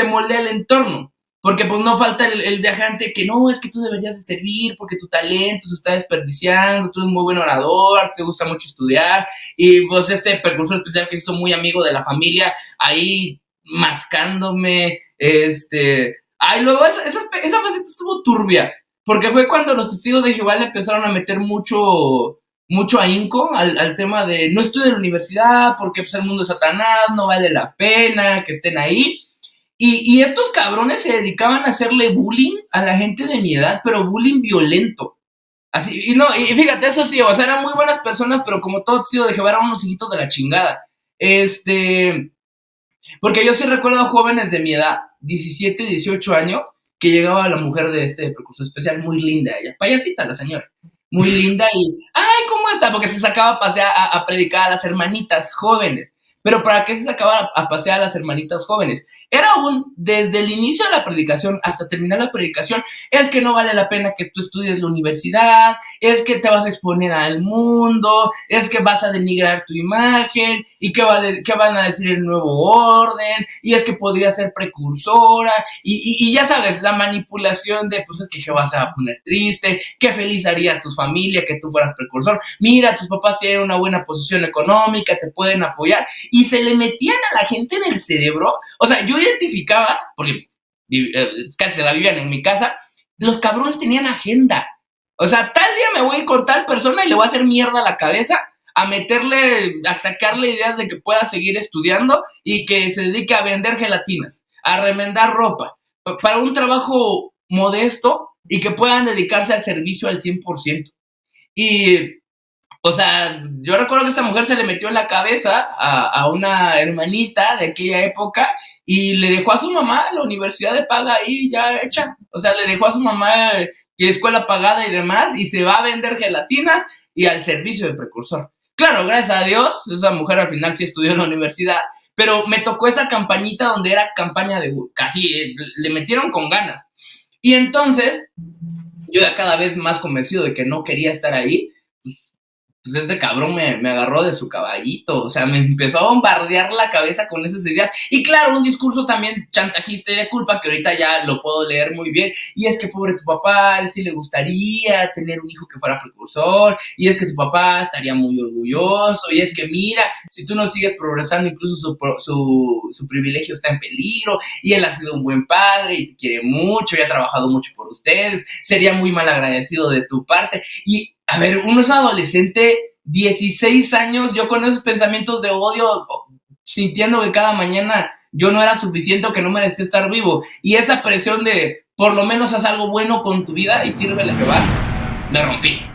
moldea el entorno, porque pues no falta el viajante que no, es que tú deberías de servir porque tu talento se está desperdiciando, tú eres muy buen orador, te gusta mucho estudiar, y pues este precursor especial que hizo muy amigo de la familia, ahí mascándome, ay, luego esa faceta estuvo turbia, porque fue cuando los testigos de Jehová le empezaron a meter mucho ahínco al tema de no estudiar en la universidad porque pues el mundo es Satanás, no vale la pena que estén ahí. Y estos cabrones se dedicaban a hacerle bullying a la gente de mi edad, pero bullying violento. Así, y fíjate, eso sí, o sea, eran muy buenas personas, pero como todo tío de Jehová eran unos hijitos de la chingada. Porque yo sí recuerdo a jóvenes de mi edad, 17, 18 años, que llegaba la mujer de este precursor especial, muy linda ella, payasita la señora, muy linda y, ay, ¿cómo está? Porque se sacaba a pasear a predicar a las hermanitas jóvenes. Pero ¿para qué se sacaba a pasear a las hermanitas jóvenes? Era desde el inicio de la predicación hasta terminar la predicación, es que no vale la pena que tú estudies la universidad, es que te vas a exponer al mundo, es que vas a denigrar tu imagen, y qué van a decir el nuevo orden, y es que podría ser precursora, y ya sabes, la manipulación de, pues es que Jehová se va a poner triste, qué feliz haría tu familia que tú fueras precursor, mira, tus papás tienen una buena posición económica, te pueden apoyar, y se le metían a la gente en el cerebro, o sea, yo identificaba, porque casi se la vivían en mi casa, los cabrones tenían agenda. O sea, tal día me voy a ir con tal persona y le voy a hacer mierda a la cabeza, a sacarle ideas de que pueda seguir estudiando y que se dedique a vender gelatinas, a remendar ropa, para un trabajo modesto y que puedan dedicarse al servicio al 100%. Y, o sea, yo recuerdo que esta mujer se le metió en la cabeza a una hermanita de aquella época y le dejó a su mamá la universidad de paga ahí ya hecha. O sea, le dejó a su mamá escuela pagada y demás y se va a vender gelatinas y al servicio de precursor. Claro, gracias a Dios, esa mujer al final sí estudió en la universidad, pero me tocó esa campañita donde era campaña de casi, le metieron con ganas. Y entonces, yo ya cada vez más convencido de que no quería estar ahí, pues este cabrón me agarró de su caballito, o sea, me empezó a bombardear la cabeza con esas ideas. Y claro, un discurso también chantajista y de culpa, que ahorita ya lo puedo leer muy bien, y es que pobre tu papá, a él sí le gustaría tener un hijo que fuera precursor, y es que tu papá estaría muy orgulloso, y es que mira, si tú no sigues progresando, incluso su privilegio está en peligro, y él ha sido un buen padre, y te quiere mucho, y ha trabajado mucho por ustedes, sería muy mal agradecido de tu parte. Y a ver, uno es adolescente, 16 años, yo con esos pensamientos de odio, sintiendo que cada mañana yo no era suficiente o que no merecía estar vivo. Y esa presión de, por lo menos haz algo bueno con tu vida y sírvele que vas, me rompí.